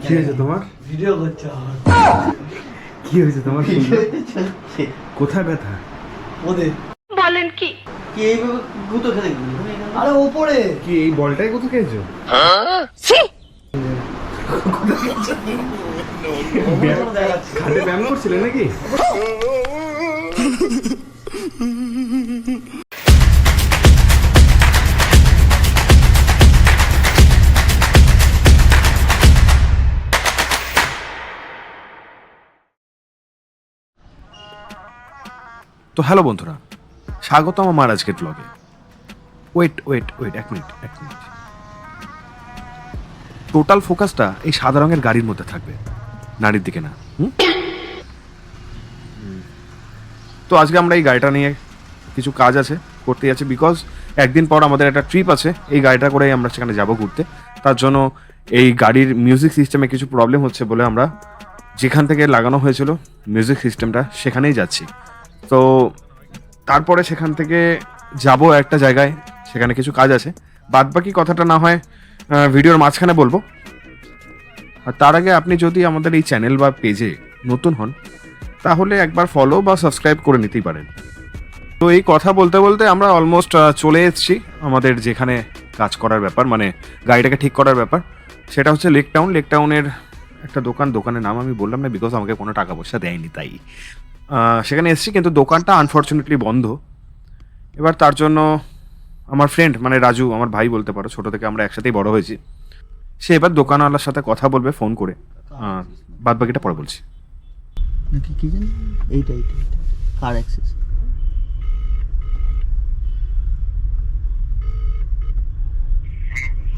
কি হয়েছে তোমার? ভিডিও করছো? কি হয়েছে তোমার? কোথায় ব্যথা? ওদের বলেন কি? কি এইভাবে গুঁতো খেলে আরে ওপরে কি এই বলটাই কোথায় খেয়েছো? খাটে ব্যায়াম করছিলে নাকি? তো হ্যালো বন্ধুরা, স্বাগতম আমার আজকের ব্লগে। ওয়েট এক মিনিট। টোটাল ফোকাসটা এই সাদা রঙের গাড়ির মধ্যে থাকবে, নারীর দিকে না। তো আজকে আমরা এই গাড়িটা নিয়ে কিছু কাজ আছে করতে যাচ্ছি, বিকজ একদিন পর আমাদের একটা ট্রিপ আছে। এই গাড়িটা করেই আমরা সেখানে যাব ঘুরতে। তার জন্য এই গাড়ির মিউজিক সিস্টেমে কিছু প্রবলেম হচ্ছে বলে আমরা যেখান থেকে লাগানো হয়েছিল মিউজিক সিস্টেমটা সেখানেই যাচ্ছি। তো তারপরে সেখান থেকে যাব একটা জায়গায়, সেখানে কিছু কাজ আছে। বাদবাকি কথাটা না হয় ভিডিওর মাঝখানে বলবো। আর তার আগে আপনি যদি আমাদের এই চ্যানেল বা পেজে নতুন হন তাহলে একবার ফলো বা সাবস্ক্রাইব করে নিতেই পারেন। তো এই কথা বলতে বলতে আমরা অলমোস্ট চলে এসেছি আমাদের যেখানে কাজ করার ব্যাপার, মানে গাড়িটাকে ঠিক করার ব্যাপার। সেটা হচ্ছে লেক টাউনের একটা দোকানের নাম আমি বললাম না, বিকজ আমাকে কোনো টাকা পয়সা দেয়নি, তাই সেখানে এসেছি। কিন্তু দোকানটা আনফর্চুনেটলি বন্ধ। এবার তার জন্য আমার ফ্রেন্ড, মানে রাজু, আমার ভাই বলতে পারো, ছোটো থেকে আমরা একসাথেই বড় হয়েছি, সে এবার দোকানওয়ালার সাথে কথা বলবে ফোন করে। বাদ বাকিটা পরে বলছি। নাকি কি জানি এইটা কার অ্যাক্সেস।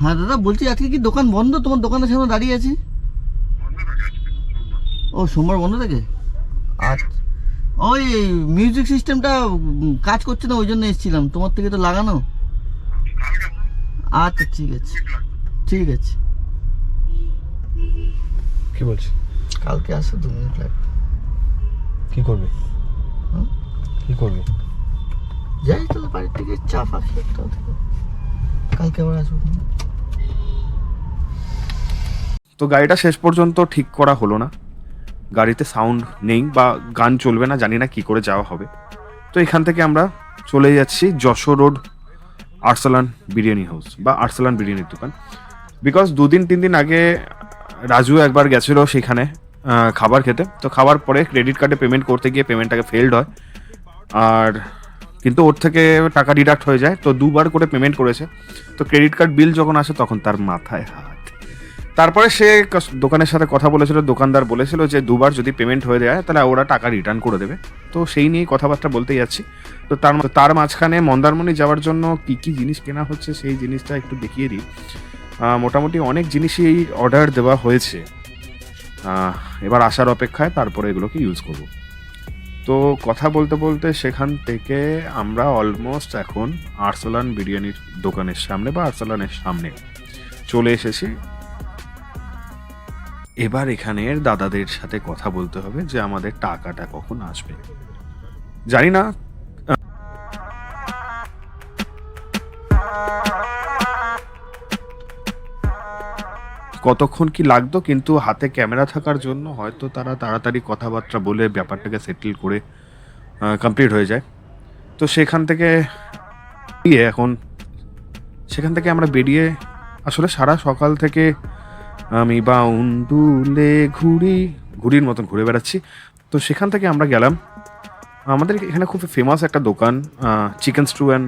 হ্যাঁ দাদা, বলছি আজকে কি দোকান বন্ধ? তোমার দোকানের সামনে দাঁড়িয়ে আছি। ও, সোমবার বন্ধ থাকে? আচ্ছা, ওই মিউজিক সিস্টেমটা কাজ করছে না, ওই জন্য এসেছিলাম। তোমার থেকে তো লাগানো। আচ্ছা ঠিক আছে। কি বলছি? কালকে আসো, 2 মিনিট লাগবে। কি করবে? কি করবে? যাই তাহলে বাড়ির থেকে চা ফা খেয়ে একটু কালকে আবার আসবো। তো গাড়িটা শেষ পর্যন্ত ঠিক করা হলো না। গাড়িতে সাউন্ড নেই বা গান চলবে না, জানি না কি করে যাওয়া হবে। তো এখান থেকে আমরা চলে যাচ্ছি যশোর রোড আরসালান বিরিয়ানি হাউস বা আরসালান বিরিয়ানির দোকান। বিকজ 2-3 দিন আগে রাজু একবার গেছিলো সেখানে খাবার খেতে। তো খাবার পরে ক্রেডিট কার্ডে পেমেন্ট করতে গিয়ে পেমেন্টটাকে ফেলড হয়, আর কিন্তু ওর থেকে টাকা ডিডাক্ট হয়ে যায়। তো 2বার করে পেমেন্ট করেছে। তো ক্রেডিট কার্ড বিল যখন আসে তখন তার মাথায় হাত। তারপরে সে দোকানের সাথে কথা বলেছিল, দোকানদার বলেছিল যে 2বার যদি পেমেন্ট হয়ে যায় তাহলে ওরা টাকা রিটার্ন করে দেবে। তো সেই নিয়েই কথাবার্তা বলতে যাচ্ছি। তো তার মাঝখানে মন্দারমণি যাওয়ার জন্য কী কী জিনিস কেনা হচ্ছে সেই জিনিসটা একটু দেখিয়ে দিই। মোটামুটি অনেক জিনিসই অর্ডার দেওয়া হয়েছে, এবার আসার অপেক্ষায়, তারপরে এগুলোকে ইউজ করব। তো কথা বলতে বলতে সেখান থেকে আমরা অলমোস্ট এখন আরসালান বিরিয়ানির দোকানের সামনে বা আরসালানের সামনে চলে এসেছি। এবার এখানের দাদাদের সাথে কথা বলতে হবে যে আমাদের টাকাটা কখন আসবে। জানি না কতক্ষণ কি লাগতো, কিন্তু হাতে ক্যামেরা থাকার জন্য হয়তো তারা তাড়াতাড়ি কথাবার্তা বলে ব্যাপারটাকে সেটেল করে কমপ্লিট হয়ে যায়। তো সেখান থেকে আমরা বেরিয়ে আসলে সারা সকাল থেকে আমি বাউন্ডুলে ঘুড়ির মতন ঘুরে বেড়াচ্ছি। তো সেখান থেকে আমরা গেলাম আমাদের এখানে খুব ফেমাস একটা দোকান, চিকেন স্টু অ্যান্ড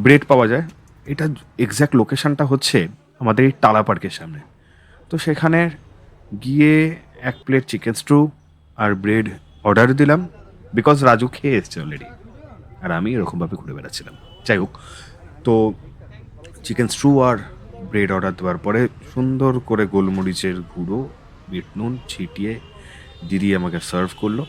ব্রেড পাওয়া যায়। এটা এক্স্যাক্ট লোকেশনটা হচ্ছে আমাদের এই টালা পার্কের সামনে। তো সেখানে গিয়ে 1 প্লেট চিকেন স্টু আর ব্রেড অর্ডার দিলাম, বিকজ রাজু খেয়ে এসছে অলরেডি, আর আমি এরকমভাবে ঘুরে বেড়াচ্ছিলাম। যাই হোক, তো চিকেন স্টু আর ব্রেড অর্ডার দেওয়ার পরে সুন্দর করে গোলমরিচের গুঁড়ো, বিট নুন ছিটিয়ে দিদি আমাকে সার্ভ করলো।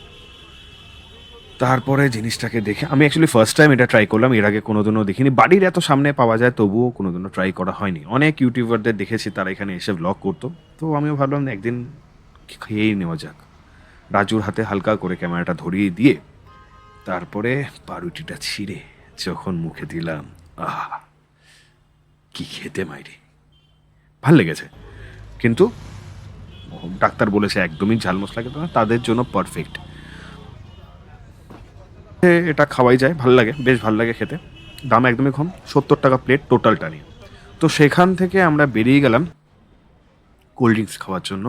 তারপরে জিনিসটাকে দেখে আমি অ্যাকচুয়ালি ফার্স্ট টাইম এটা ট্রাই করলাম, এর আগে কোনোদিনও দেখিনি। বাড়ির এত সামনে পাওয়া যায় তবুও কোনোদিনও ট্রাই করা হয়নি। অনেক ইউটিউবারদের দেখেছি তারা এখানে এসে ব্লগ করতো, তো আমিও ভাবলাম একদিন খেয়েই নেওয়া যাক। রাজুর হাতে হালকা করে ক্যামেরাটা ধরিয়ে দিয়ে তারপরে পাউরুটিটা ছিঁড়ে যখন মুখে দিলাম, কি খেতে মাইরে ভাল লেগেছে। কিন্তু ডাক্তার বলেছে একদমই ঝাল মশলা খেতে না, তাদের জন্য পারফেক্ট। এটা খাওয়াই যায়, ভালো লাগে, বেশ ভালো লাগে খেতে। দাম একদমই কম, 70 টাকা প্লেট টোটালটা নিয়ে। তো সেখান থেকে আমরা বেরিয়ে গেলাম কোল্ড ড্রিঙ্কস খাওয়ার জন্য,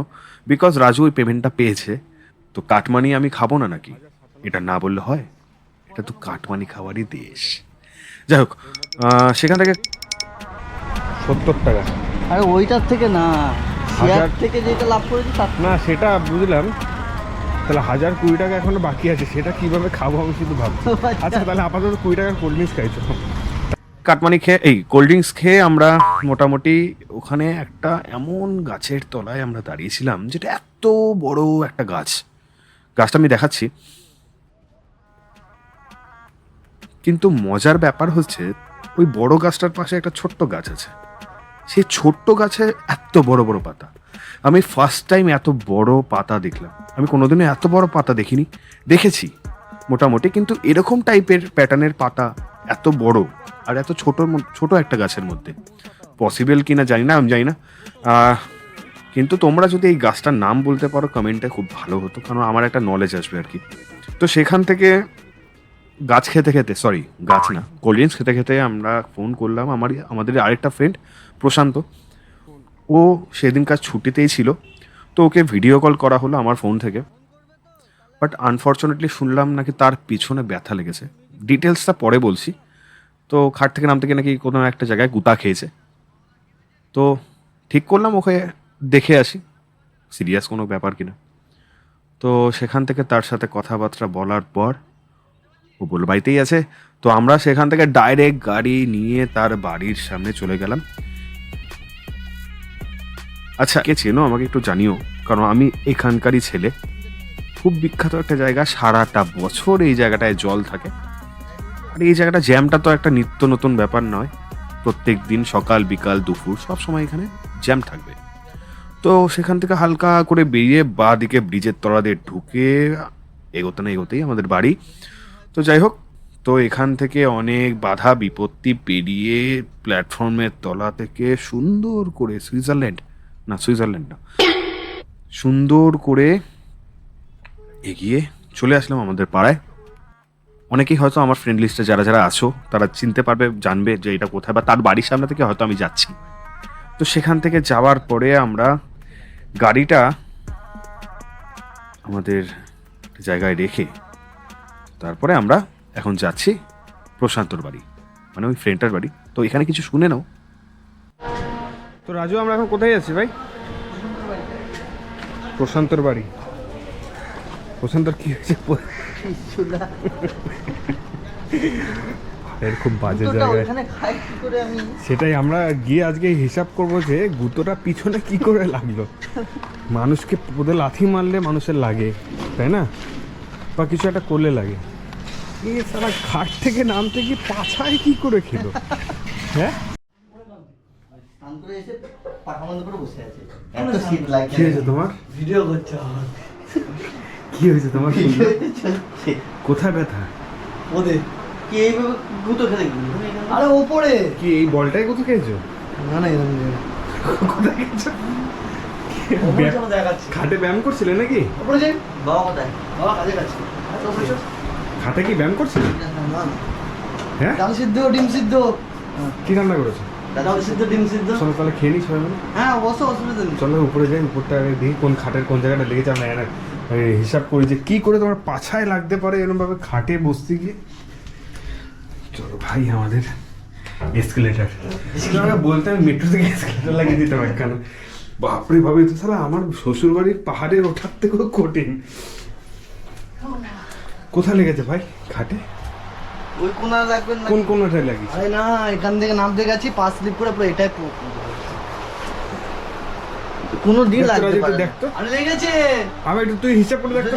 বিকজ রাজু ওই পেমেন্টটা পেয়েছে। তো কাটমানি আমি খাবো না নাকি, এটা না বললে হয়? এটা তো কাটমানি খাওয়ারই দেশ। যাই হোক, সেখান থেকে 70 টাকা আরে ওইটার থেকে না, শেয়ার 1000 থেকে যেটা লাভ করেছি তার না, সেটা বুঝলাম। তাহলে 1020 টাকা এখনো বাকি আছে, সেটা কিভাবে খাবো আমি শুধু ভাবছি। আচ্ছা তাহলে আপাতত 20 টাকার কোল্ড ড্রিঙ্কস খাইছো। কাটমানি খেয়ে, এই কোল্ড ড্রিঙ্কস খেয়ে আমরা মোটামুটি ওখানে একটা এমন গাছের তলায় আমরা দাঁড়িয়েছিলাম, যেটা এত বড় একটা গাছ। গাছটা আমি দেখাচ্ছি। কিন্তু মজার ব্যাপার হচ্ছে ওই বড় গাছটার পাশে একটা ছোট্ট গাছ আছে। সেই ছোট্ট গাছে এত বড় বড় পাতা। আমি ফার্স্ট টাইম এত বড় পাতা দেখলাম। আমি কোনোদিনও এত বড় পাতা দেখিনি। দেখেছি মোটামুটি, কিন্তু এরকম টাইপের প্যাটার্নের পাতা এত বড় আর এত ছোট একটা গাছের মধ্যে পসিবল কিনা জানি না, আমি জানি না। কিন্তু তোমরা যদি এই গাছটার নাম বলতে পারো কমেন্টে খুব ভালো হতো, কারণ আমার একটা নলেজ আসবে আর কি। তো সেখান থেকে গাছ খেতে খেতে, সরি গাছ না, কোল্ড ড্রিঙ্কস খেতে খেতে আমরা ফোন করলাম আমাদের আরেকটা ফ্রেন্ড প্রশান্ত। ও সেদিনকার ছুটিতেই ছিল, তো ওকে ভিডিও কল করা হলো আমার ফোন থেকে। বাট আনফর্চুনেটলি শুনলাম নাকি তার পিছনে ব্যথা লেগেছে। ডিটেলসটা পরে বলছি। তো খাট থেকে নামতে গিয়ে নাকি কোনো একটা জায়গায় গুতা খেয়েছে। তো ঠিক করলাম ওকে দেখে আসি সিরিয়াস কোনো ব্যাপার কিনা। তো সেখান থেকে তার সাথে কথাবার্তা বলার পর ও বলল বাড়িতেই আছে। তো আমরা সেখান থেকে ডাইরেক্ট গাড়ি নিয়ে তার বাড়ির সামনে চলে গেলাম। আচ্ছা, কে চেনো আমাকে একটু জানিও, কারণ আমি এখানকারই ছেলে। খুব বিখ্যাত একটা জায়গা, সারাটা বছর এই জায়গাটায় জল থাকে। আর এই জায়গাটা জ্যামটা তো একটা নিত্য নতুন ব্যাপার নয়, প্রত্যেক দিন সকাল বিকাল দুপুর সব সময় এখানে জ্যাম থাকবে। তো সেখান থেকে হালকা করে বেরিয়ে বাঁ দিকে ব্রিজের তলা দিয়ে ঢুকে এগোতে না এগোতেই আমাদের বাড়ি। তো যাই হোক, তো এখান থেকে অনেক বাধা বিপত্তি পেরিয়ে প্ল্যাটফর্মের তলা থেকে সুন্দর করে সুইজারল্যান্ড না, সুন্দর করে এগিয়ে চলে আসলাম আমাদের পাড়ায়। অনেকেই হয়তো আমার ফ্রেন্ড লিস্টে যারা যারা আছো তারা চিনতে পারবে, জানবে যে এটা কোথায়, বা তার বাড়ির সামনে থেকে হয়তো আমি যাচ্ছি। তো সেখান থেকে যাওয়ার পরে আমরা গাড়িটা আমাদের জায়গায় রেখে তারপরে আমরা এখন যাচ্ছি প্রশান্তর বাড়ি, মানে ওই ফ্রেন্ডটার বাড়ি। তো এখানে কিছু শুনে নাও। তো রাজু, আমরা এখন কোথায় যাচ্ছি ভাই? প্রশান্তর বাড়ি। প্রশান্তর কি হয়েছে? এর খুব বাজে জায়গায়, সেটাই আমরা গিয়ে আজকে হিসাব করবো যে গুঁতোটা পিছনে কি করে লাগলো। মানুষকে পদে লাথি মারলে মানুষের লাগে, তাই না? বা কিছু একটা করলে লাগে। এই সারা ঘাট থেকে নামতে গিয়ে পাছায় কি করে খেলো? হ্যাঁ, কি হয়েছে তোমার? ভিডিও করছো? কি হয়েছে তোমার? কোথায় ব্যথা? ওদের কি এইভাবে গুঁতো খেলে? আরে ওপরে কি এই বলটাই কোথায় খেয়েছো? না না, এরকম কোথায় খেয়েছো? খাটে ব্যায়াম করছিলে নাকি? ওপরে যাই। বাবা কোথায়? বাবা কাজে যাচ্ছে। খাটে কি ব্যায়াম করছিলে? হ্যাঁ, ডাল সিদ্ধ, ডিম সিদ্ধ। কি রান্না করেছো? ডাল সিদ্ধ, ডিম সিদ্ধ। চলো তাহলে খেয়ে নিই সবাই মিলে। হ্যাঁ অবশ্যই, অসুবিধা নেই। চলো উপরে যাই, উপরটা দেখি কোন খাটের কোন জায়গাটা লেগেছে। আমরা হিসাব করি যে কি করে তোমার পাছায় লাগতে পারে এরকম ভাবে খাটে বসতে গিয়ে। চলো ভাই, আমাদের এসকেলেটার বলতে আমি মেট্রো থেকে এসকেলেটার লাগিয়ে দিতাম একখানে। বাপরে ভাবে তো সারা আমার শ্বশুর বাড়ির পাহাড়ের ওঠার থেকেও কঠিন। কোথায় লেগেছে ভাই খাটে? ওই কোনা লাগবে না? কোন কোনাটায় লাগিয়েছে? আরে না, এখান থেকে নামতে গেছি, পাঁচ স্লিপ করে পুরো এটাই কোনো দিন লাগবে না। দেখতো আরে লেগেছে। আমি একটু, তুই হিসাব করে দেখতো।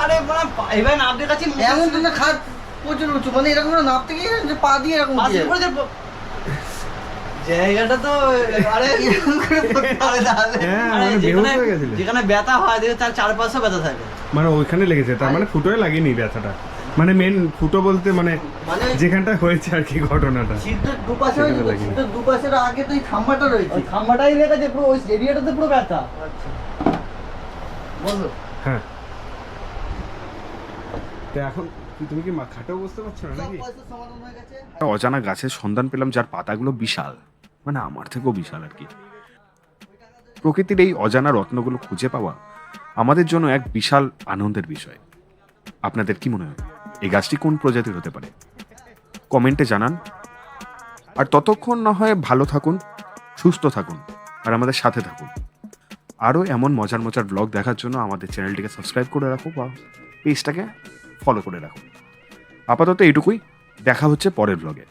আরে মানে এবার নামতে গেছি, এমন তো না খাট প্রচুর উঁচু, মানে এরকম করে নামতে গিয়ে যে পা দিয়ে এরকম জায়গাটা তো, আরে এরকম করে পড়তে হবে তাহলে। যেখানে ব্যথা হয় দেখে তার চারপাশে ব্যথা থাকে, মানে ওইখানে লেগেছে, তার মানে ফুটোয় লাগেনি ব্যথাটা। মানে মেন ফুটো বলতে মানে মানে যেখানটা হয়েছে আর কি ঘটনাটা। সিদ্ধের দুপাশে হয়েছে তো, লাগিনি। সিদ্ধের দুপাশের আগে তো এই খাম্বাটা রয়েছে। ওই খাম্বাটাই লেগেছে পুরো, ওই এরিয়াটাতে পুরো ব্যথা। আচ্ছা বলো। হ্যাঁ, তো এখন তুমি কি খাটেও বুঝতে পারছো না সব নাকি? পয়সা সমাধান হয়ে গেছে। একটা অজানা গাছের সন্ধান পেলাম যার পাতাগুলো বিশাল, মানে আমার থেকেও বিশাল আর কি। প্রকৃতির এই অজানা রত্নগুলো খুঁজে পাওয়া আমাদের জন্য এক বিশাল আনন্দের বিষয়। আপনাদের কি মনে হয় এই গাছটি কোন প্রজাতির হতে পারে? কমেন্টে জানান। আর ততক্ষণ না হয় ভালো থাকুন, সুস্থ থাকুন আর আমাদের সাথে থাকুন। আরও এমন মজার মজার ব্লগ দেখার জন্য আমাদের চ্যানেলটিকে সাবস্ক্রাইব করে রাখো বা পেজটাকে ফলো করে রাখো। আপাতত এইটুকুই, দেখা হচ্ছে পরের ব্লগে।